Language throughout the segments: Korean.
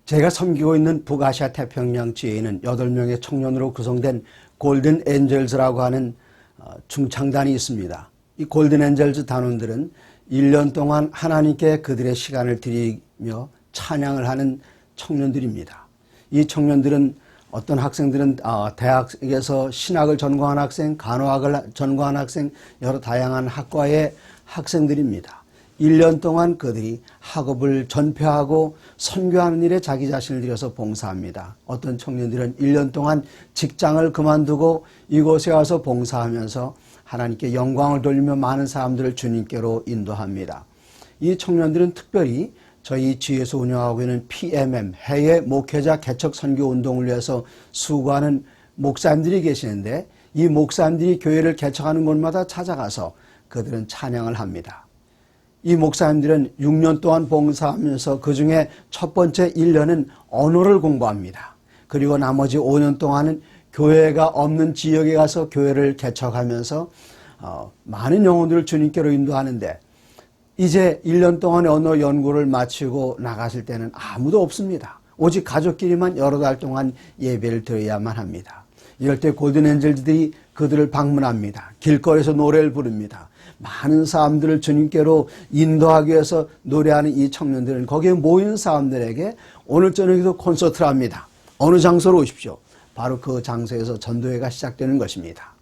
제가 섬기고 있는 북아시아 태평양 지에 있는 8명의 청년으로 구성된 골든 엔젤즈라고 하는 중창단이 있습니다. 이 골든 엔젤즈 단원들은 1년 동안 하나님께 그들의 시간을 드리며 찬양을 하는 청년들입니다. 이 청년들은 어떤 학생들은 대학에서 신학을 전공한 학생, 간호학을 전공한 학생, 여러 다양한 학과의 학생들입니다. 1년 동안 그들이 학업을 전폐하고 선교하는 일에 자기 자신을 들여서 봉사합니다. 어떤 청년들은 1년 동안 직장을 그만두고 이곳에 와서 봉사하면서 하나님께 영광을 돌리며 많은 사람들을 주님께로 인도합니다. 이 청년들은 특별히 저희 지에서 운영하고 있는 PMM, 해외 목회자 개척 선교 운동을 위해서 수고하는 목사님들이 계시는데, 이 목사님들이 교회를 개척하는 곳마다 찾아가서 그들은 찬양을 합니다. 이 목사님들은 6년 동안 봉사하면서 그 중에 첫 번째 1년은 언어를 공부합니다. 그리고 나머지 5년 동안은 교회가 없는 지역에 가서 교회를 개척하면서 많은 영혼들을 주님께로 인도하는데, 이제 1년 동안의 언어 연구를 마치고 나가실 때는 아무도 없습니다. 오직 가족끼리만 여러 달 동안 예배를 드려야만 합니다. 이럴 때 골든 엔젤들이 그들을 방문합니다. 길거리에서 노래를 부릅니다. 많은 사람들을 주님께로 인도하기 위해서 노래하는 이 청년들은 거기에 모인 사람들에게 오늘 저녁에도 콘서트를 합니다. 어느 장소로 오십시오. 바로 그 장소에서 전도회가 시작되는 것입니다.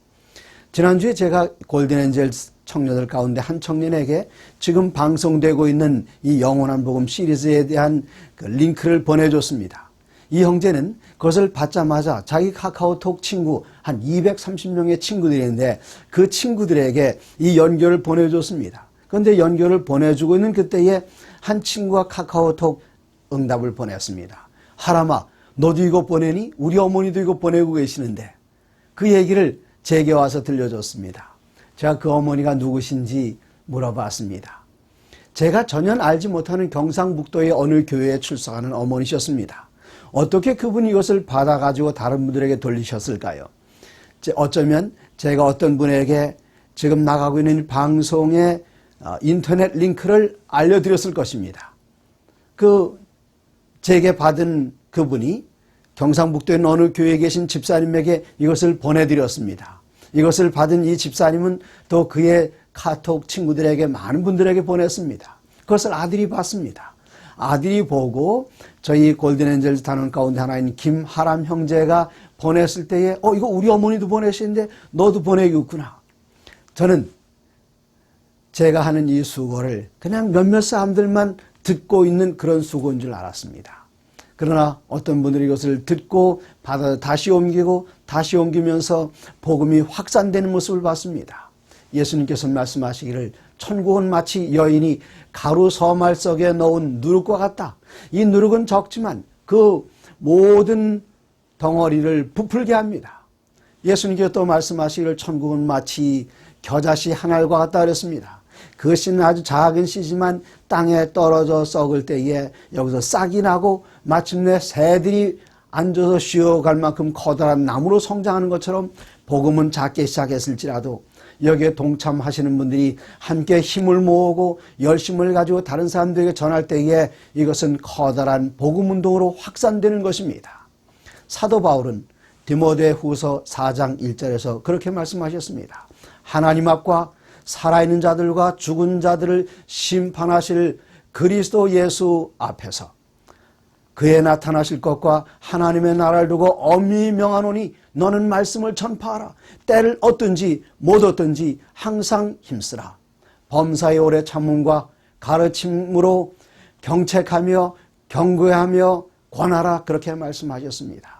지난주에 제가 골든 엔젤스 청년들 가운데 한 청년에게 지금 방송되고 있는 이 영원한 복음 시리즈에 대한 그 링크를 보내줬습니다. 이 형제는 그것을 받자마자 자기 카카오톡 친구 한 230명의 친구들이 있는데 그 친구들에게 이 연결을 보내줬습니다. 그런데 연결을 보내주고 있는 그때에 한 친구가 카카오톡 응답을 보냈습니다. 하람아, 너도 이거 보내니? 우리 어머니도 이거 보내고 계시는데. 그 얘기를 제게 와서 들려줬습니다. 제가 그 어머니가 누구신지 물어봤습니다. 제가 전혀 알지 못하는 경상북도의 어느 교회에 출석하는 어머니셨습니다. 어떻게 그분이 이것을 받아가지고 다른 분들에게 돌리셨을까요? 어쩌면 제가 어떤 분에게 지금 나가고 있는 방송의 인터넷 링크를 알려드렸을 것입니다. 제게 받은 그분이 경상북도에 있는 어느 교회에 계신 집사님에게 이것을 보내드렸습니다. 이것을 받은 이 집사님은 또 그의 카톡 친구들에게 많은 분들에게 보냈습니다. 그것을 아들이 봤습니다. 아들이 보고 저희 골든 엔젤스 단원 가운데 하나인 김하람 형제가 보냈을 때에 이거 우리 어머니도 보내시는데 너도 보내겠구나. 저는 제가 하는 이 수고를 그냥 몇몇 사람들만 듣고 있는 그런 수고인 줄 알았습니다. 그러나 어떤 분들이 이것을 듣고 받아 다시 옮기고 다시 옮기면서 복음이 확산되는 모습을 봤습니다. 예수님께서 말씀하시기를 천국은 마치 여인이 가루 서말 속에 넣은 누룩과 같다. 이 누룩은 적지만 그 모든 덩어리를 부풀게 합니다. 예수님께서 또 말씀하시기를 천국은 마치 겨자씨 한 알과 같다 그랬습니다. 그 씨는 아주 작은 씨지만 땅에 떨어져 썩을 때에 여기서 싹이 나고 마침내 새들이 앉아서 쉬어갈 만큼 커다란 나무로 성장하는 것처럼 복음은 작게 시작했을지라도 여기에 동참하시는 분들이 함께 힘을 모으고 열심을 가지고 다른 사람들에게 전할 때에 이것은 커다란 복음 운동으로 확산되는 것입니다. 사도 바울은 디모데 후서 4장 1절에서 그렇게 말씀하셨습니다. 하나님 앞과 살아있는 자들과 죽은 자들을 심판하실 그리스도 예수 앞에서 그의 나타나실 것과 하나님의 나라를 두고 엄히 명하노니 너는 말씀을 전파하라. 때를 얻든지 못 얻든지 항상 힘쓰라. 범사의 오래 참음과 가르침으로 경책하며 경고하며 권하라. 그렇게 말씀하셨습니다.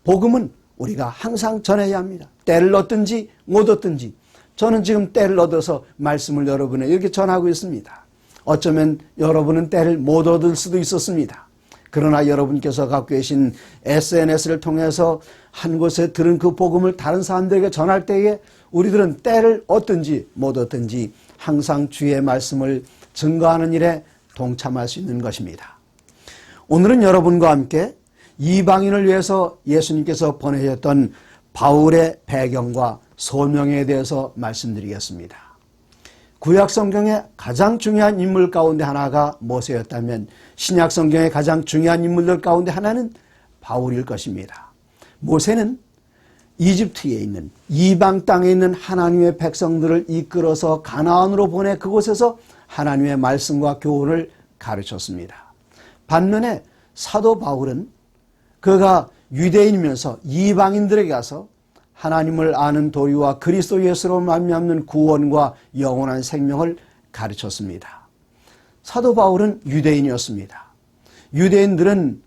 복음은 우리가 항상 전해야 합니다. 때를 얻든지 못 얻든지. 저는 지금 때를 얻어서 말씀을 여러분에게 이렇게 전하고 있습니다. 어쩌면 여러분은 때를 못 얻을 수도 있었습니다. 그러나 여러분께서 갖고 계신 SNS를 통해서 한 곳에 들은 그 복음을 다른 사람들에게 전할 때에 우리들은 때를 얻든지 못 얻든지 항상 주의 말씀을 증거하는 일에 동참할 수 있는 것입니다. 오늘은 여러분과 함께 이방인을 위해서 예수님께서 보내셨던 바울의 배경과 소명에 대해서 말씀드리겠습니다. 구약 성경의 가장 중요한 인물 가운데 하나가 모세였다면 신약 성경의 가장 중요한 인물들 가운데 하나는 바울일 것입니다. 모세는 이집트에 있는 이방 땅에 있는 하나님의 백성들을 이끌어서 가나안으로 보내 그곳에서 하나님의 말씀과 교훈을 가르쳤습니다. 반면에 사도 바울은 그가 유대인이면서 이방인들에게 가서 하나님을 아는 도리와 그리스도 예수로 말미암는 구원과 영원한 생명을 가르쳤습니다. 사도 바울은 유대인이었습니다. 유대인들은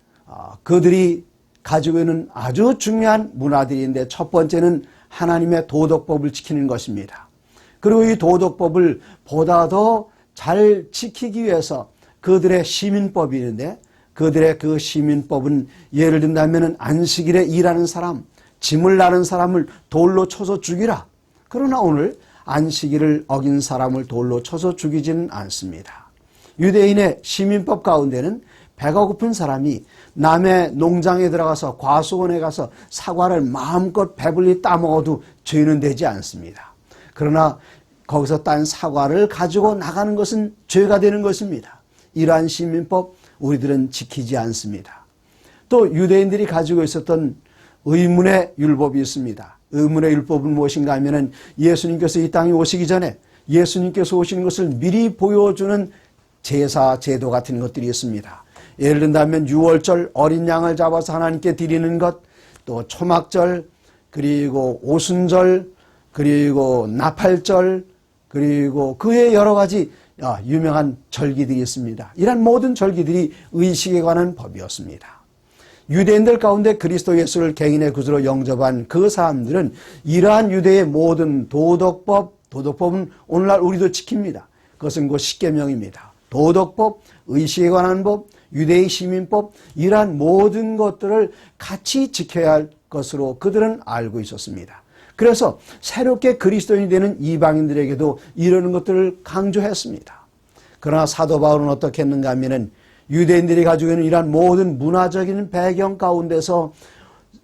그들이 가지고 있는 아주 중요한 문화들인데 첫 번째는 하나님의 도덕법을 지키는 것입니다. 그리고 이 도덕법을 보다 더 잘 지키기 위해서 그들의 시민법이 있는데 그들의 그 시민법은 예를 든다면 안식일에 일하는 사람, 짐을 나른 사람을 돌로 쳐서 죽이라. 그러나 오늘 안식일을 어긴 사람을 돌로 쳐서 죽이지는 않습니다. 유대인의 시민법 가운데는 배가 고픈 사람이 남의 농장에 들어가서 과수원에 가서 사과를 마음껏 배불리 따먹어도 죄는 되지 않습니다. 그러나 거기서 딴 사과를 가지고 나가는 것은 죄가 되는 것입니다. 이러한 시민법 우리들은 지키지 않습니다. 또 유대인들이 가지고 있었던 의문의 율법이 있습니다. 의문의 율법은 무엇인가 하면은 예수님께서 이 땅에 오시기 전에 예수님께서 오시는 것을 미리 보여주는 제사 제도 같은 것들이 있습니다. 예를 든다면 유월절 어린 양을 잡아서 하나님께 드리는 것, 또 초막절, 그리고 오순절, 그리고 나팔절, 그리고 그의 여러 가지 유명한 절기들이 있습니다. 이런 모든 절기들이 의식에 관한 법이었습니다. 유대인들 가운데 그리스도 예수를 개인의 구주로 영접한 그 사람들은 이러한 유대의 모든 도덕법은 오늘날 우리도 지킵니다. 그것은 곧 십계명입니다. 도덕법, 의식에 관한 법, 유대의 시민법, 이러한 모든 것들을 같이 지켜야 할 것으로 그들은 알고 있었습니다. 그래서 새롭게 그리스도인이 되는 이방인들에게도 이러는 것들을 강조했습니다. 그러나 사도 바울은 어떻게 했는가 하면은 유대인들이 가지고 있는 이러한 모든 문화적인 배경 가운데서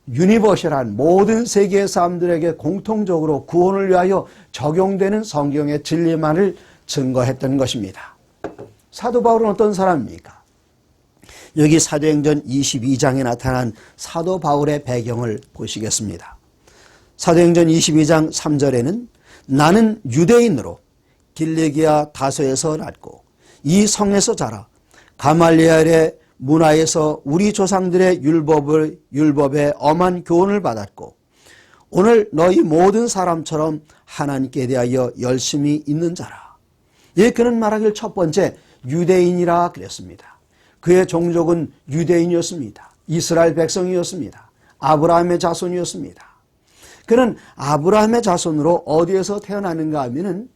유니버셜한 모든 세계의 사람들에게 공통적으로 구원을 위하여 적용되는 성경의 진리만을 증거했던 것입니다. 사도 바울은 어떤 사람입니까? 여기 사도행전 22장에 나타난 사도 바울의 배경을 보시겠습니다. 사도행전 22장 3절에는 나는 유대인으로 길리기아 다소에서 났고 이 성에서 자라 가말리엘의 문화에서 우리 조상들의 율법에 엄한 교훈을 받았고 오늘 너희 모든 사람처럼 하나님께 대하여 열심히 있는 자라. 예, 그는 말하길 첫 번째 유대인이라 그랬습니다. 그의 종족은 유대인이었습니다. 이스라엘 백성이었습니다. 아브라함의 자손이었습니다. 그는 아브라함의 자손으로 어디에서 태어나는가 하면은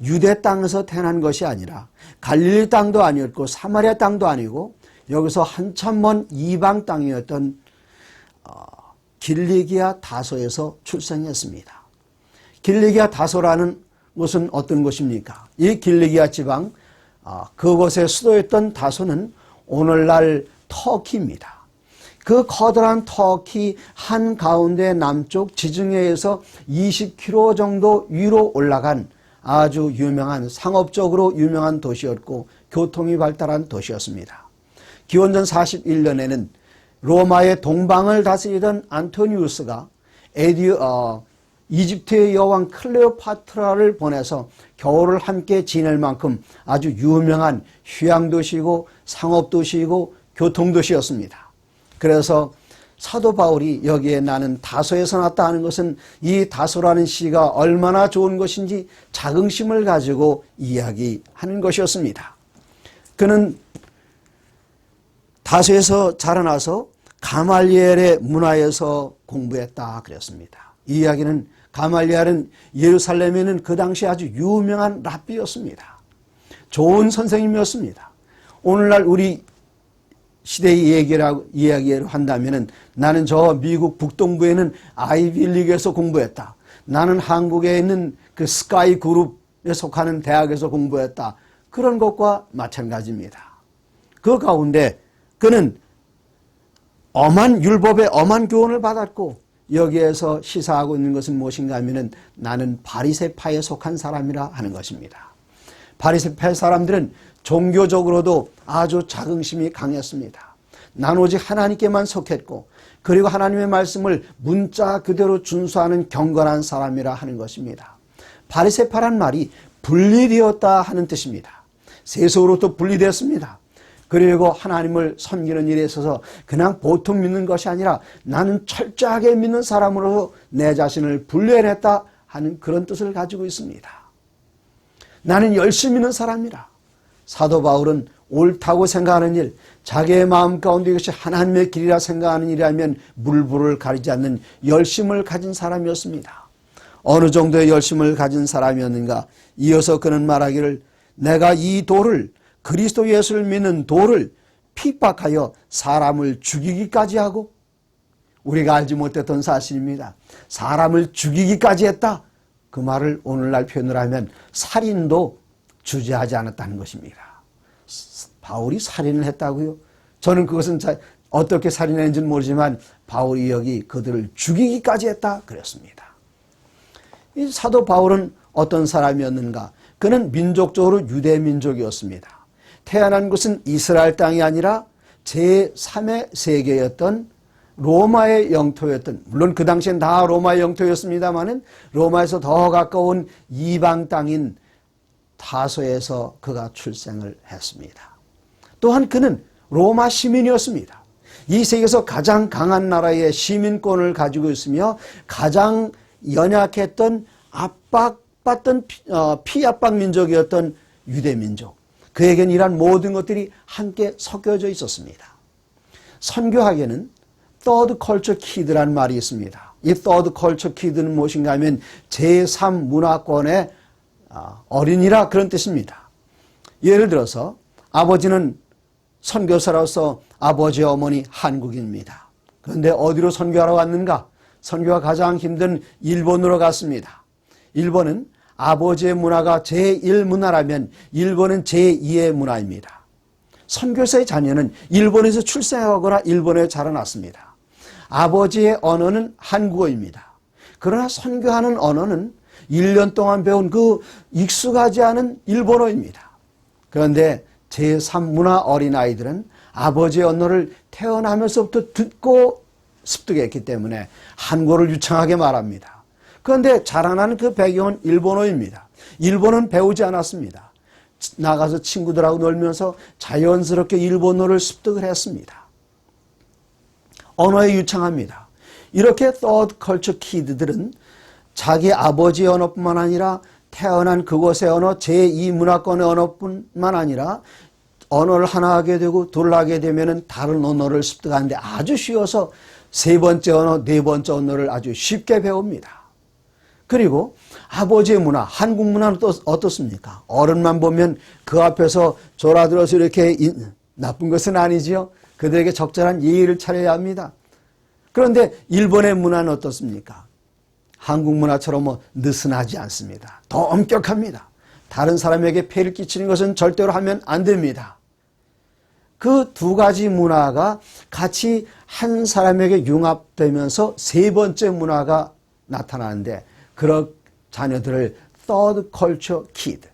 유대 땅에서 태어난 것이 아니라 갈릴리 땅도 아니었고 사마리아 땅도 아니고 여기서 한참 먼 이방 땅이었던 길리기아 다소에서 출생했습니다. 길리기아 다소라는 곳은 어떤 곳입니까? 이 길리기아 지방 그곳의 수도였던 다소는 오늘날 터키입니다. 그 커다란 터키 한가운데 남쪽 지중해에서 20km 정도 위로 올라간 아주 유명한 상업적으로 유명한 도시였고 교통이 발달한 도시였습니다. 기원전 41년에는 로마의 동방을 다스리던 안토니우스가 이집트의 여왕 클레오파트라를 보내서 겨울을 함께 지낼 만큼 아주 유명한 휴양도시이고 상업도시이고 교통도시였습니다. 그래서 사도 바울이 여기에 나는 다소에서 났다 하는 것은 이 다소라는 시가 얼마나 좋은 것인지 자긍심을 가지고 이야기하는 것이었습니다. 그는 다소에서 자라나서 가말리엘의 문화에서 공부했다 그랬습니다. 이 이야기는 가말리엘은 예루살렘에는 그 당시 아주 유명한 랍비였습니다. 좋은 선생님이었습니다. 오늘날 우리 시대의 이야기를 한다면 나는 저 미국 북동부에는 아이비리그에서 공부했다. 나는 한국에 있는 그 스카이 그룹에 속하는 대학에서 공부했다. 그런 것과 마찬가지입니다. 그 가운데 그는 엄한 율법에 엄한 교훈을 받았고 여기에서 시사하고 있는 것은 무엇인가 하면 나는 바리새파에 속한 사람이라 하는 것입니다. 바리새파 사람들은 종교적으로도 아주 자긍심이 강했습니다. 난 오직 하나님께만 속했고 그리고 하나님의 말씀을 문자 그대로 준수하는 경건한 사람이라 하는 것입니다. 바리새파란 말이 분리되었다 하는 뜻입니다. 세속으로부터 분리되었습니다. 그리고 하나님을 섬기는 일에 있어서 그냥 보통 믿는 것이 아니라 나는 철저하게 믿는 사람으로 내 자신을 분리해냈다 하는 그런 뜻을 가지고 있습니다. 나는 열심히 믿는 사람이라. 사도 바울은 옳다고 생각하는 일, 자기의 마음 가운데 이것이 하나님의 길이라 생각하는 일이라면 물불을 가리지 않는 열심을 가진 사람이었습니다. 어느 정도의 열심을 가진 사람이었는가? 이어서 그는 말하기를 내가 이 도를 그리스도 예수를 믿는 도를 핍박하여 사람을 죽이기까지 하고, 우리가 알지 못했던 사실입니다. 사람을 죽이기까지 했다. 그 말을 오늘날 표현을 하면 살인도 주저하지 않았다는 것입니다. 바울이 살인을 했다고요? 저는 그것은 어떻게 살인했는지는 모르지만 바울이 여기 그들을 죽이기까지 했다 그랬습니다. 이 사도 바울은 어떤 사람이었는가? 그는 민족적으로 유대 민족이었습니다. 태어난 곳은 이스라엘 땅이 아니라 제3의 세계였던 로마의 영토였던, 물론 그 당시엔 다 로마의 영토였습니다마는 로마에서 더 가까운 이방 땅인 타소에서 그가 출생을 했습니다. 또한 그는 로마 시민이었습니다. 이 세계에서 가장 강한 나라의 시민권을 가지고 있으며 가장 연약했던 압박받던 피압박 민족이었던 유대민족. 그에겐 이러한 모든 것들이 함께 섞여져 있었습니다. 선교학에는 Third Culture Kid라는 말이 있습니다. 이 Third Culture Kid는 무엇인가 하면 제3문화권의 어린이라 그런 뜻입니다. 예를 들어서 아버지는 선교사로서 아버지 어머니 한국인입니다. 그런데 어디로 선교하러 왔는가? 선교가 가장 힘든 일본으로 갔습니다. 일본은 아버지의 문화가 제1문화라면 일본은 제2의 문화입니다. 선교사의 자녀는 일본에서 출생하거나 일본에 자라났습니다. 아버지의 언어는 한국어입니다. 그러나 선교하는 언어는 1년 동안 배운 그 익숙하지 않은 일본어입니다. 그런데 제3문화 어린아이들은 아버지의 언어를 태어나면서부터 듣고 습득했기 때문에 한국어를 유창하게 말합니다. 그런데 자라나는 그 배경은 일본어입니다. 일본어는 배우지 않았습니다. 나가서 친구들하고 놀면서 자연스럽게 일본어를 습득을 했습니다. 언어에 유창합니다. 이렇게 Third Culture Kid들은 자기 아버지의 언어뿐만 아니라 태어난 그곳의 언어, 제2문화권의 언어뿐만 아니라 언어를 하나 하게 되고 둘 하게 되면 다른 언어를 습득하는데 아주 쉬워서 세 번째 언어, 네 번째 언어를 아주 쉽게 배웁니다. 그리고 아버지의 문화, 한국 문화는 또 어떻습니까? 어른만 보면 그 앞에서 졸아들어서 이렇게 나쁜 것은 아니지요. 그들에게 적절한 예의를 차려야 합니다. 그런데 일본의 문화는 어떻습니까? 한국 문화처럼 느슨하지 않습니다. 더 엄격합니다. 다른 사람에게 폐를 끼치는 것은 절대로 하면 안 됩니다. 그 두 가지 문화가 같이 한 사람에게 융합되면서 세 번째 문화가 나타나는데 그런 자녀들을 Third Culture Kid,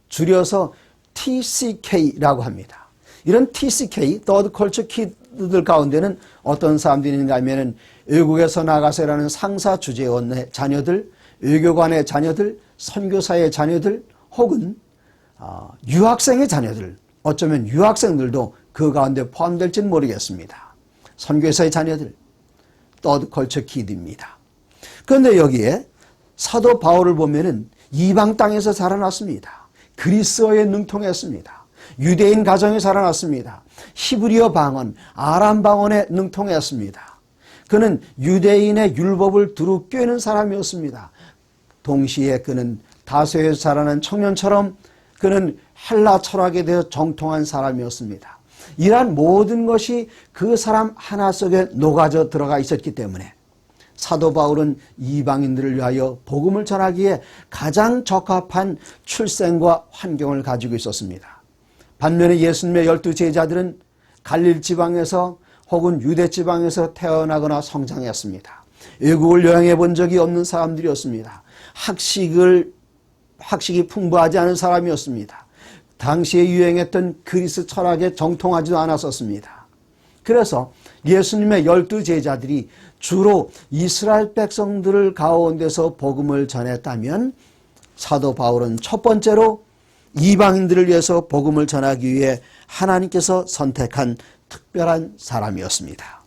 줄여서 TCK라고 합니다. 이런 TCK, Third Culture Kid들 가운데는 어떤 사람들이 있는가 하면 외국에서 나가서 일하는 상사 주재원의 자녀들, 외교관의 자녀들, 선교사의 자녀들, 혹은 유학생의 자녀들, 어쩌면 유학생들도 그 가운데 포함될지는 모르겠습니다. 선교사의 자녀들, Third Culture Kid입니다. 그런데 여기에 사도 바울을 보면은 이방 땅에서 자라났습니다. 그리스어에 능통했습니다. 유대인 가정에 자라났습니다. 히브리어 방언, 아람 방언에 능통했습니다. 그는 유대인의 율법을 두루 꿰는 사람이었습니다. 동시에 그는 다소에서 자라난 청년처럼 그는 헬라 철학에 대해 정통한 사람이었습니다. 이러한 모든 것이 그 사람 하나 속에 녹아져 들어가 있었기 때문에 사도 바울은 이방인들을 위하여 복음을 전하기에 가장 적합한 출생과 환경을 가지고 있었습니다. 반면에 예수님의 12제자들은 갈릴 지방에서 혹은 유대 지방에서 태어나거나 성장했습니다. 외국을 여행해 본 적이 없는 사람들이었습니다. 학식이 풍부하지 않은 사람이었습니다. 당시에 유행했던 그리스 철학에 정통하지도 않았었습니다. 그래서 예수님의 12제자들이 주로 이스라엘 백성들을 가운데서 복음을 전했다면 사도 바울은 첫 번째로 이방인들을 위해서 복음을 전하기 위해 하나님께서 선택한 특별한 사람이었습니다.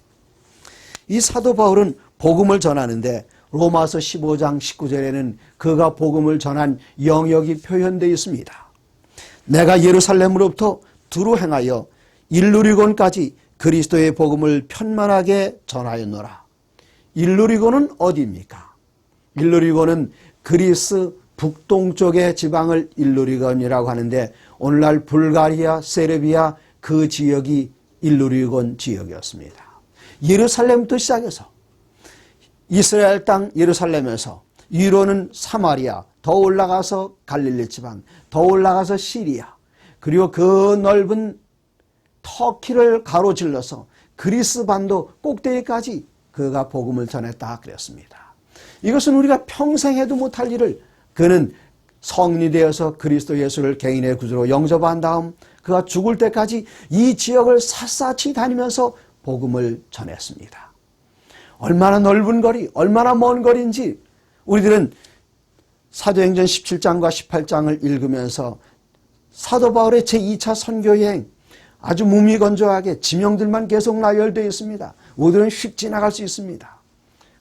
이 사도 바울은 복음을 전하는데 로마서 15장 19절에는 그가 복음을 전한 영역이 표현되어 있습니다. 내가 예루살렘으로부터 두루 행하여 일루리곤까지 그리스도의 복음을 편만하게 전하였노라. 일루리곤은 어디입니까? 일루리곤은 그리스 북동쪽의 지방을 일루리곤이라고 하는데 오늘날 불가리아, 세르비아 그 지역이 일루리곤 지역이었습니다. 예루살렘부터 시작해서 이스라엘 땅 예루살렘에서 위로는 사마리아, 더 올라가서 갈릴리 지방, 더 올라가서 시리아, 그리고 그 넓은 터키를 가로질러서 그리스 반도 꼭대기까지 그가 복음을 전했다 그랬습니다. 이것은 우리가 평생 해도 못할 일을 그는 성인이 되어서 그리스도 예수를 개인의 구주로 영접한 다음 그가 죽을 때까지 이 지역을 샅샅이 다니면서 복음을 전했습니다. 얼마나 넓은 거리, 얼마나 먼 거리인지 우리들은 사도행전 17장과 18장을 읽으면서 사도 바울의 제2차 선교여행 아주 무미건조하게 지명들만 계속 나열되어 있습니다. 우리들은 휙 지나갈 수 있습니다.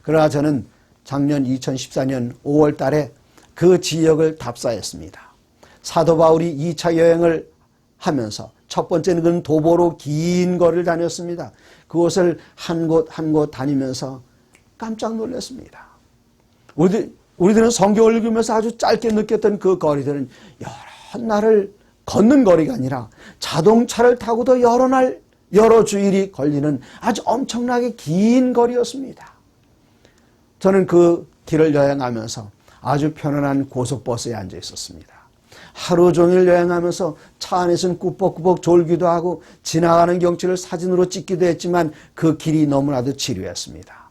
그러나 저는 작년 2014년 5월 달에 그 지역을 답사했습니다. 사도 바울이 2차 여행을 하면서 첫 번째는 그는 도보로 긴 거리를 다녔습니다. 그곳을 한 곳 한 곳 다니면서 깜짝 놀랐습니다. 우리들은 성경을 읽으면서 아주 짧게 느꼈던 그 거리들은 여러 날을 걷는 거리가 아니라 자동차를 타고도 여러 날, 여러 주일이 걸리는 아주 엄청나게 긴 거리였습니다. 저는 그 길을 여행하면서 아주 편안한 고속버스에 앉아 있었습니다. 하루 종일 여행하면서 차 안에서는 꾸벅꾸벅 졸기도 하고 지나가는 경치를 사진으로 찍기도 했지만 그 길이 너무나도 지루했습니다.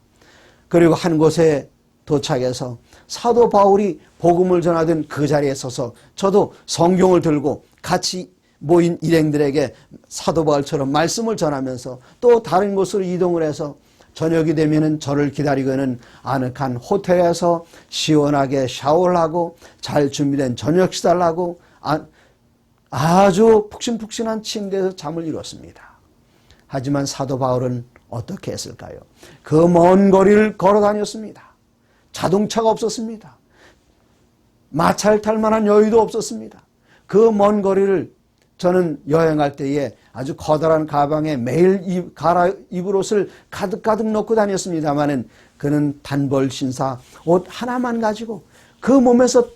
그리고 한 곳에 도착해서 사도 바울이 복음을 전하던 그 자리에 서서 저도 성경을 들고 같이 모인 일행들에게 사도 바울처럼 말씀을 전하면서 또 다른 곳으로 이동을 해서 저녁이 되면은 저를 기다리고 있는 아늑한 호텔에서 시원하게 샤워를 하고 잘 준비된 저녁 식사를 하고 아주 푹신푹신한 침대에서 잠을 이뤘습니다. 하지만 사도 바울은 어떻게 했을까요? 그 먼 거리를 걸어 다녔습니다. 자동차가 없었습니다. 마차를 탈 만한 여유도 없었습니다. 그 먼 거리를 저는 여행할 때에 아주 커다란 가방에 매일 갈아입을 옷을 가득가득 넣고 다녔습니다마는 그는 단벌 신사 옷 하나만 가지고 그 몸에서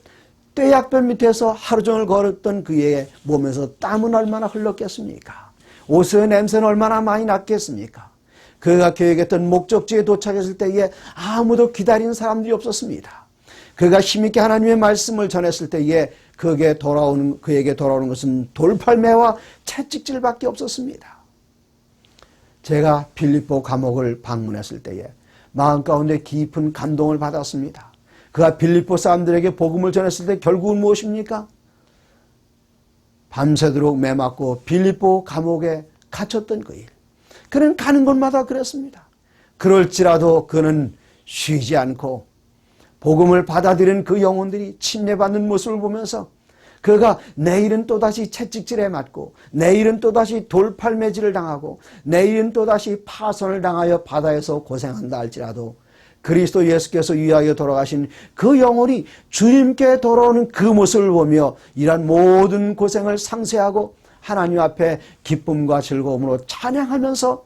떼약볕 밑에서 하루 종일 걸었던 그의 몸에서 땀은 얼마나 흘렀겠습니까? 옷의 냄새는 얼마나 많이 났겠습니까? 그가 계획했던 목적지에 도착했을 때에 아무도 기다리는 사람들이 없었습니다. 그가 힘있게 하나님의 말씀을 전했을 때에 그에게 돌아오는 것은 돌팔매와 채찍질밖에 없었습니다. 제가 빌립보 감옥을 방문했을 때에 마음 가운데 깊은 감동을 받았습니다. 그가 빌립보 사람들에게 복음을 전했을 때 결국은 무엇입니까? 밤새도록 매맞고 빌립보 감옥에 갇혔던 그 일. 그는 가는 곳마다 그랬습니다. 그럴지라도 그는 쉬지 않고 복음을 받아들인 그 영혼들이 침례받는 모습을 보면서 그가 내일은 또다시 채찍질에 맞고 내일은 또다시 돌팔매질을 당하고 내일은 또다시 파선을 당하여 바다에서 고생한다 할지라도 그리스도 예수께서 위하여 돌아가신 그 영혼이 주님께 돌아오는 그 모습을 보며 이러한 모든 고생을 상쇄하고 하나님 앞에 기쁨과 즐거움으로 찬양하면서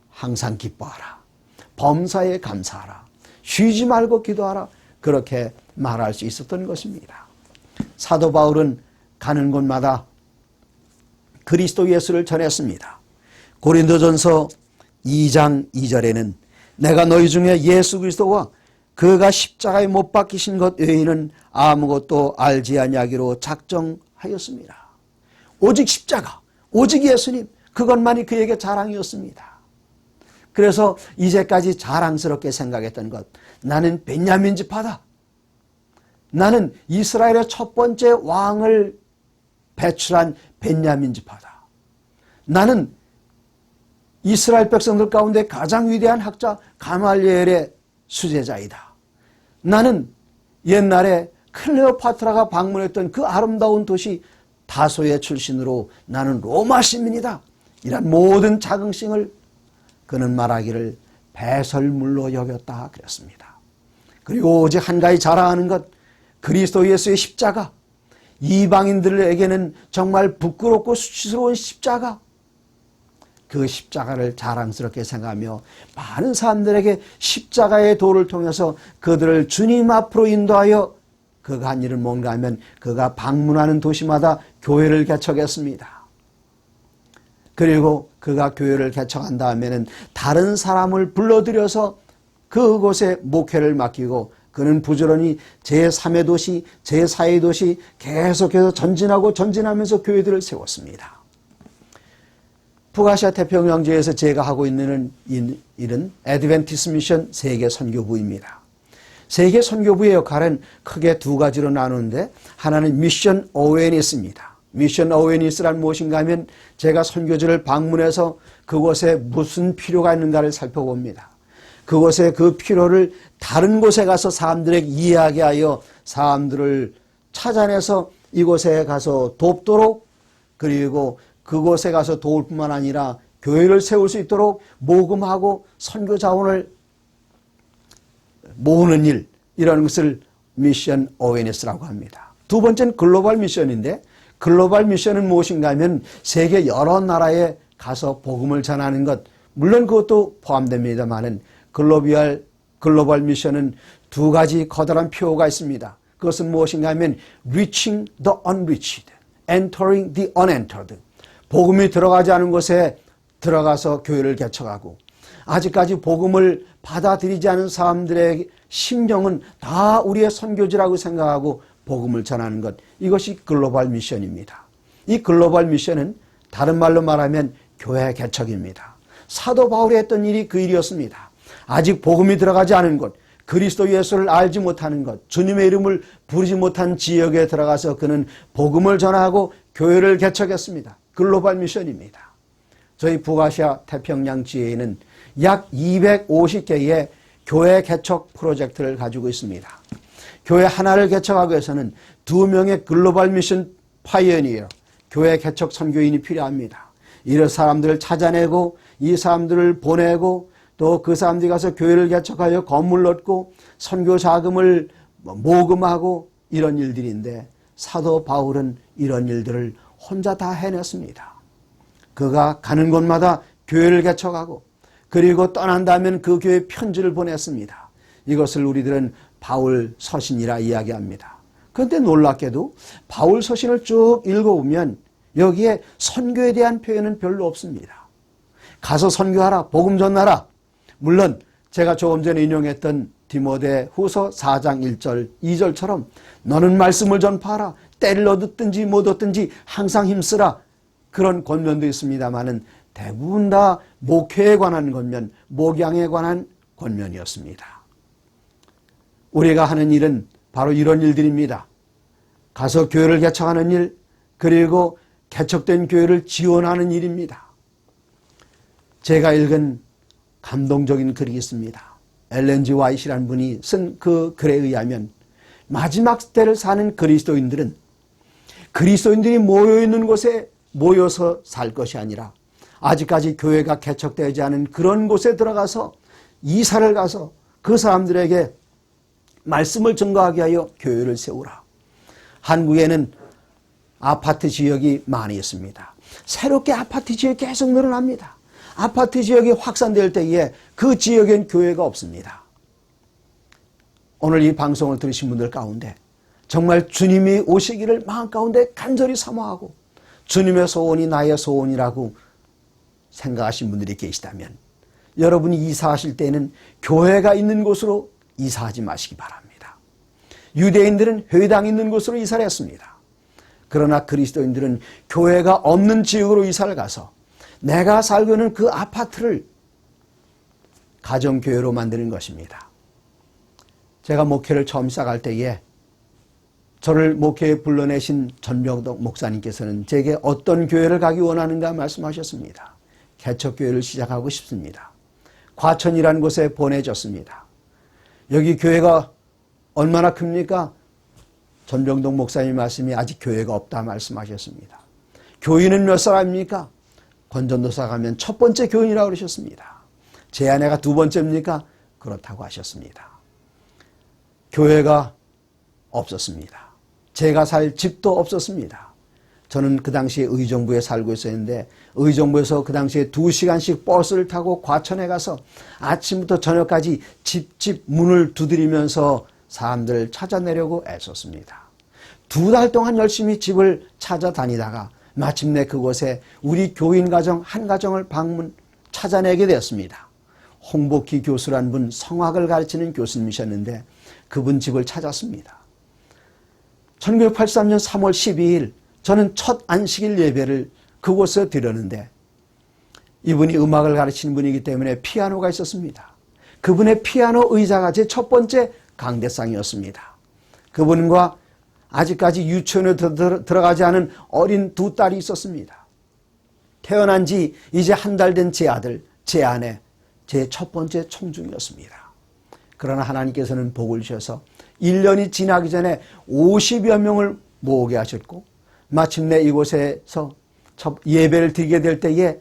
항상 기뻐하라. 범사에 감사하라. 쉬지 말고 기도하라. 그렇게 말할 수 있었던 것입니다. 사도 바울은 가는 곳마다 그리스도 예수를 전했습니다. 고린도전서 2장 2절에는 내가 너희 중에 예수 그리스도와 그가 십자가에 못 박히신 것 외에는 아무것도 알지 아니하기로 작정하였습니다. 오직 십자가, 오직 예수님, 그것만이 그에게 자랑이었습니다. 그래서 이제까지 자랑스럽게 생각했던 것, 나는 베냐민 지파다. 나는 이스라엘의 첫 번째 왕을 배출한 벤야민 지파다. 나는 이스라엘 백성들 가운데 가장 위대한 학자 가말리엘의 수제자이다. 나는 옛날에 클레오파트라가 방문했던 그 아름다운 도시 다소의 출신으로 나는 로마 시민이다. 이런 모든 자긍심을 그는 말하기를 배설물로 여겼다 그랬습니다. 그리고 오직 한 가지 자랑하는 것, 그리스도 예수의 십자가, 이방인들에게는 정말 부끄럽고 수치스러운 십자가, 그 십자가를 자랑스럽게 생각하며 많은 사람들에게 십자가의 도를 통해서 그들을 주님 앞으로 인도하여 그가 한 일은 뭔가 하면 그가 방문하는 도시마다 교회를 개척했습니다. 그리고 그가 교회를 개척한 다음에는 다른 사람을 불러들여서 그곳에 목회를 맡기고 그는 부지런히 제3의 도시, 제4의 도시 계속해서 전진하면서 교회들을 세웠습니다. 북아시아 태평양지에서 제가 하고 있는 일은 애드벤티스 미션 세계 선교부입니다. 세계 선교부의 역할은 크게 두 가지로 나누는데 하나는 미션 어웨니스입니다. 미션 어웨니스란 무엇인가 하면 제가 선교지를 방문해서 그곳에 무슨 필요가 있는가를 살펴봅니다. 그곳에 그 필요를 다른 곳에 가서 사람들에게 이야기하여 사람들을 찾아내서 이곳에 가서 돕도록, 그리고 그곳에 가서 도울 뿐만 아니라 교회를 세울 수 있도록 모금하고 선교 자원을 모으는 일, 이런 것을 미션 어웨니스라고 합니다. 두 번째는 글로벌 미션인데, 글로벌 미션은 무엇인가 하면 세계 여러 나라에 가서 복음을 전하는 것, 물론 그것도 포함됩니다만은 글로벌 미션은 두 가지 커다란 표어가 있습니다. 그것은 무엇인가 하면 reaching the unreached, entering the unentered. 복음이 들어가지 않은 곳에 들어가서 교회를 개척하고 아직까지 복음을 받아들이지 않은 사람들의 심령은 다 우리의 선교지라고 생각하고 복음을 전하는 것, 이것이 글로벌 미션입니다. 이 글로벌 미션은 다른 말로 말하면 교회 개척입니다. 사도 바울이 했던 일이 그 일이었습니다. 아직 복음이 들어가지 않은 곳, 그리스도 예수를 알지 못하는 것, 주님의 이름을 부르지 못한 지역에 들어가서 그는 복음을 전하고 교회를 개척했습니다. 글로벌 미션입니다. 저희 북아시아 태평양 지회에는 약 250개의 교회 개척 프로젝트를 가지고 있습니다. 교회 하나를 개척하기 위해서는 2명의 글로벌 미션 파이어니어, 교회 개척 선교인이 필요합니다. 이런 사람들을 찾아내고 이 사람들을 보내고 또 그 사람들이 가서 교회를 개척하여 건물 얻고 선교 자금을 모금하고 이런 일들인데, 사도 바울은 이런 일들을 혼자 다 해냈습니다. 그가 가는 곳마다 교회를 개척하고 그리고 떠난 다음엔 그 교회에 편지를 보냈습니다. 이것을 우리들은 바울 서신이라 이야기합니다. 그런데 놀랍게도 바울 서신을 쭉 읽어보면 여기에 선교에 대한 표현은 별로 없습니다. 가서 선교하라, 복음 전하라. 물론 제가 조금 전에 인용했던 디모데 후서 4장 1절 2절처럼 너는 말씀을 전파하라, 때를 얻었든지 못 얻든지 항상 힘쓰라, 그런 권면도 있습니다만은 대부분 다 목회에 관한 권면, 목양에 관한 권면이었습니다. 우리가 하는 일은 바로 이런 일들입니다. 가서 교회를 개척하는 일, 그리고 개척된 교회를 지원하는 일입니다. 제가 읽은 감동적인 글이 있습니다. 엘렌 G. 화이트라는 분이 쓴 그 글에 의하면 마지막 때를 사는 그리스도인들은 그리스도인들이 모여있는 곳에 모여서 살 것이 아니라 아직까지 교회가 개척되지 않은 그런 곳에 들어가서 이사를 가서 그 사람들에게 말씀을 전가하게 하여 교회를 세우라. 한국에는 아파트 지역이 많이 있습니다. 새롭게 아파트 지역이 계속 늘어납니다. 아파트 지역이 확산될 때에 그 지역엔 교회가 없습니다. 오늘 이 방송을 들으신 분들 가운데 정말 주님이 오시기를 마음 가운데 간절히 사모하고 주님의 소원이 나의 소원이라고 생각하신 분들이 계시다면 여러분이 이사하실 때는 교회가 있는 곳으로 이사하지 마시기 바랍니다. 유대인들은 회당이 있는 곳으로 이사를 했습니다. 그러나 그리스도인들은 교회가 없는 지역으로 이사를 가서 내가 살고 있는 그 아파트를 가정교회로 만드는 것입니다. 제가 목회를 처음 시작할 때에 저를 목회에 불러내신 전병덕 목사님께서는 제게 어떤 교회를 가기 원하는가 말씀하셨습니다. 개척교회를 시작하고 싶습니다. 과천이라는 곳에 보내졌습니다. 여기 교회가 얼마나 큽니까? 전병덕 목사님 말씀이 아직 교회가 없다 말씀하셨습니다. 교인은 몇 사람입니까? 권전도사 가면 첫 번째 교인이라고 그러셨습니다. 제 아내가 두 번째입니까? 그렇다고 하셨습니다. 교회가 없었습니다. 제가 살 집도 없었습니다. 저는 그 당시에 의정부에 살고 있었는데 의정부에서 그 당시에 2시간씩 버스를 타고 과천에 가서 아침부터 저녁까지 집집 문을 두드리면서 사람들을 찾아내려고 애썼습니다. 2달 동안 열심히 집을 찾아다니다가 마침내 그곳에 우리 교인 가정 한 가정을 찾아내게 되었습니다. 홍복희 교수란 분, 성악을 가르치는 교수님이셨는데 그분 집을 찾았습니다. 1983년 3월 12일 저는 첫 안식일 예배를 그곳에 드렸는데 이분이 음악을 가르치는 분이기 때문에 피아노가 있었습니다. 그분의 피아노 의자가 제 첫 번째 강대상이었습니다. 그분과 아직까지 유치원에 들어가지 않은 어린 2딸이 있었습니다. 태어난 지 이제 한 달 된 제 아들, 제 아내, 제 첫 번째 청중이었습니다. 그러나 하나님께서는 복을 주셔서 1년이 지나기 전에 50여 명을 모으게 하셨고 마침내 이곳에서 예배를 드리게 될 때에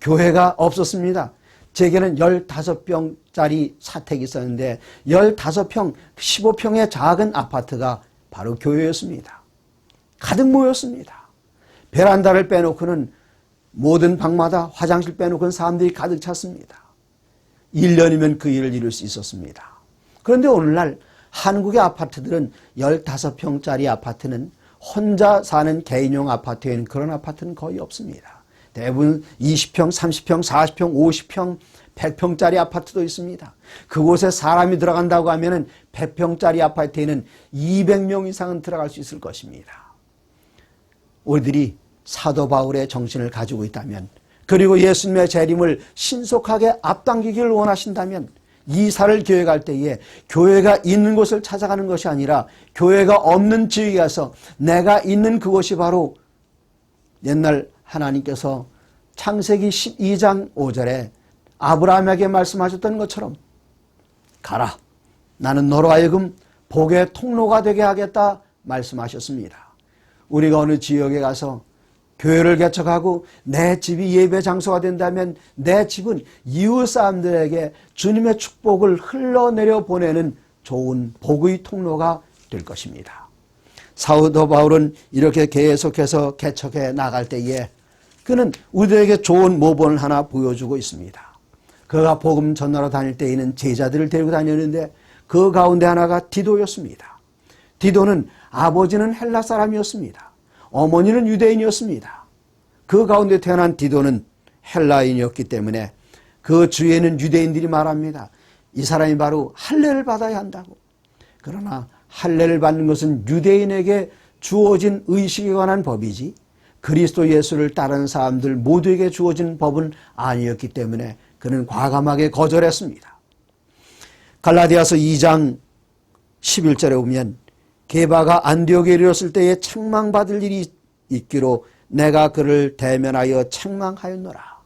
교회가 없었습니다. 제게는 15평짜리 사택이 있었는데 15평, 15평의 작은 아파트가 바로 교회였습니다. 가득 모였습니다. 베란다를 빼놓고는 모든 방마다 화장실 빼놓고는 사람들이 가득 찼습니다. 1년이면 그 일을 이룰 수 있었습니다. 그런데 오늘날 한국의 아파트들은 15평짜리 아파트는 혼자 사는 개인용 아파트에는 그런 아파트는 거의 없습니다. 대부분 20평, 30평, 40평, 50평, 100평짜리 아파트도 있습니다. 그곳에 사람이 들어간다고 하면 100평짜리 아파트에는 200명 이상은 들어갈 수 있을 것입니다. 우리들이 사도 바울의 정신을 가지고 있다면 그리고 예수님의 재림을 신속하게 앞당기기를 원하신다면 이사를 교회 갈 때에 교회가 있는 곳을 찾아가는 것이 아니라 교회가 없는 지역에 가서 내가 있는 그곳이 바로 옛날 하나님께서 창세기 12장 5절에 아브라함에게 말씀하셨던 것처럼 가라, 나는 너로 하여금 복의 통로가 되게 하겠다 말씀하셨습니다. 우리가 어느 지역에 가서 교회를 개척하고 내 집이 예배 장소가 된다면 내 집은 이웃 사람들에게 주님의 축복을 흘러내려 보내는 좋은 복의 통로가 될 것입니다. 사도 바울은 이렇게 계속해서 개척해 나갈 때에 그는 우리에게 좋은 모본을 하나 보여주고 있습니다. 그가 복음 전하러 다닐 때에는 제자들을 데리고 다녔는데 그 가운데 하나가 디도였습니다. 디도는 아버지는 헬라 사람이었습니다. 어머니는 유대인이었습니다. 그 가운데 태어난 디도는 헬라인이었기 때문에 그 주위에는 유대인들이 말합니다. 이 사람이 바로 할례를 받아야 한다고. 그러나 할례를 받는 것은 유대인에게 주어진 의식에 관한 법이지 그리스도 예수를 따르는 사람들 모두에게 주어진 법은 아니었기 때문에 그는 과감하게 거절했습니다. 갈라디아서 2장 11절에 보면 게바가 안디옥에 이르렀을 때에 책망받을 일이 있기로 내가 그를 대면하여 책망하였노라.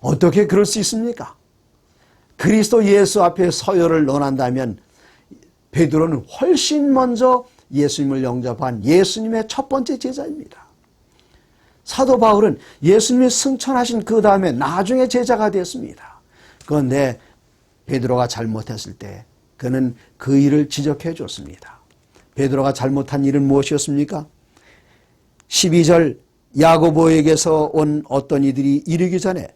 어떻게 그럴 수 있습니까? 그리스도 예수 앞에 서열을 논한다면 베드로는 훨씬 먼저 예수님을 영접한 예수님의 첫 번째 제자입니다. 사도 바울은 예수님이 승천하신 그 다음에 나중에 제자가 되었습니다. 그런데 베드로가 잘못했을 때 그는 그 일을 지적해 줬습니다. 베드로가 잘못한 일은 무엇이었습니까? 12절 야고보에게서 온 어떤 이들이 이르기 전에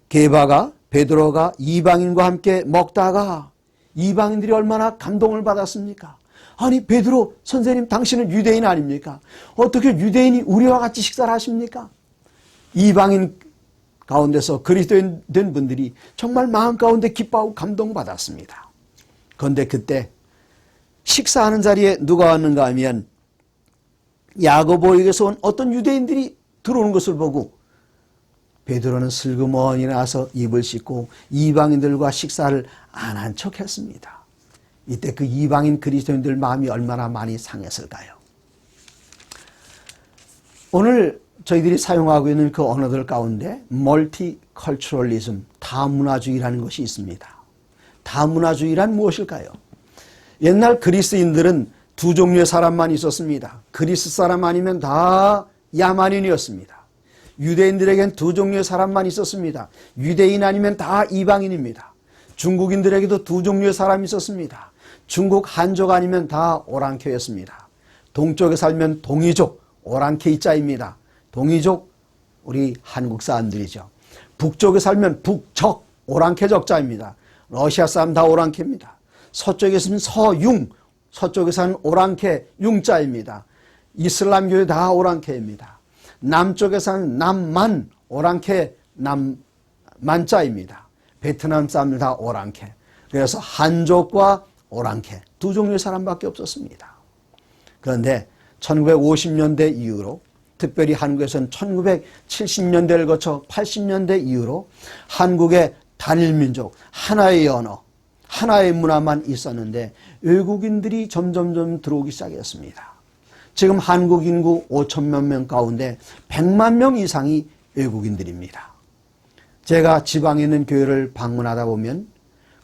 게바가 베드로가 이방인과 함께 먹다가 이방인들이 얼마나 감동을 받았습니까? 아니 베드로 선생님 당신은 유대인 아닙니까? 어떻게 유대인이 우리와 같이 식사를 하십니까? 이방인 가운데서 그리스도인 된 분들이 정말 마음 가운데 기뻐하고 감동받았습니다. 그런데 그때 식사하는 자리에 누가 왔는가 하면 야고보에게서 온 어떤 유대인들이 들어오는 것을 보고 베드로는 슬그머니 나서 입을 씻고 이방인들과 식사를 안 한 척했습니다. 이때 그 이방인 그리스도인들 마음이 얼마나 많이 상했을까요? 오늘 저희들이 사용하고 있는 그 언어들 가운데 멀티컬처럴리즘, 다문화주의라는 것이 있습니다. 다문화주의란 무엇일까요? 옛날 그리스인들은 두 종류의 사람만 있었습니다. 그리스 사람 아니면 다 야만인이었습니다. 유대인들에겐 두 종류의 사람만 있었습니다. 유대인 아니면 다 이방인입니다. 중국인들에게도 두 종류의 사람이 있었습니다. 중국 한족 아니면 다 오랑캐였습니다. 동쪽에 살면 동이족, 오랑캐이자입니다. 동이족, 우리 한국 사람들이죠. 북쪽에 살면 북적, 오랑캐적자입니다. 러시아 사람 다 오랑캐입니다. 서쪽에 있으면 서융, 서쪽에 사는 오랑캐 융자입니다. 이슬람교에 다 오랑캐입니다. 남쪽에 사는 남만, 오랑캐 남만자입니다. 베트남 사람들 다 오랑캐. 그래서 한족과 오랑캐 두 종류의 사람밖에 없었습니다. 그런데 1950년대 이후로, 특별히 한국에서는 1970년대를 거쳐 80년대 이후로 한국의 단일민족, 하나의 언어, 하나의 문화만 있었는데 외국인들이 점점 들어오기 시작했습니다. 지금 한국 인구 5천만 명 가운데 100만 명 이상이 외국인들입니다. 제가 지방에 있는 교회를 방문하다 보면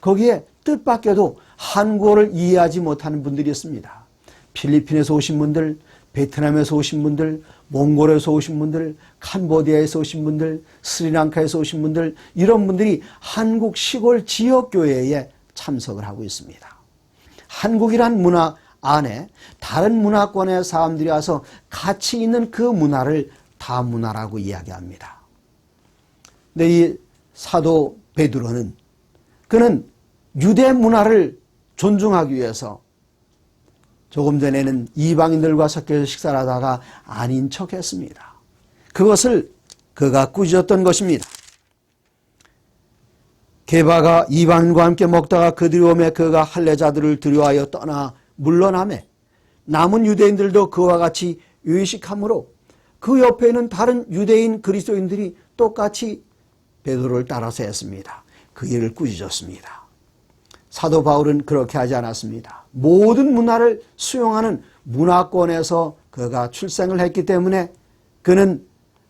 거기에 뜻밖에도 한국어를 이해하지 못하는 분들이 있습니다. 필리핀에서 오신 분들, 베트남에서 오신 분들, 몽골에서 오신 분들, 캄보디아에서 오신 분들, 스리랑카에서 오신 분들, 이런 분들이 한국 시골 지역교회에 참석을 하고 있습니다. 한국이란 문화 안에 다른 문화권의 사람들이 와서 같이 있는 그 문화를 다문화라고 이야기합니다. 근데 이 사도 베드로는 그는 유대 문화를 존중하기 위해서 조금 전에는 이방인들과 섞여서 식사를 하다가 아닌 척했습니다. 그것을 그가 꾸짖었던 것입니다. 게바가 이방인과 함께 먹다가 그들이 오매 그가 할례자들을 두려워하여 떠나 물러나매 남은 유대인들도 그와 같이 의식함으로 그 옆에는 다른 유대인 그리스도인들이 똑같이 베드로를 따라서 했습니다. 그 일을 꾸짖었습니다. 사도 바울은 그렇게 하지 않았습니다. 모든 문화를 수용하는 문화권에서 그가 출생을 했기 때문에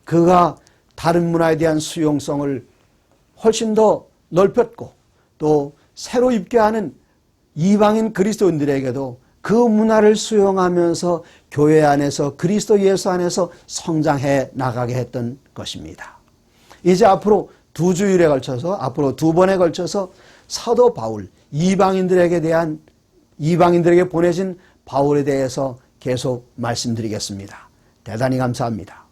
그가 다른 문화에 대한 수용성을 훨씬 더 넓혔고 또 새로 입게 하는 이방인 그리스도인들에게도 그 문화를 수용하면서 교회 안에서 그리스도 예수 안에서 성장해 나가게 했던 것입니다. 이제 앞으로 두 주일에 걸쳐서, 앞으로 두 번에 걸쳐서 사도 바울, 이방인들에게 보내진 바울에 대해서 계속 말씀드리겠습니다. 대단히 감사합니다.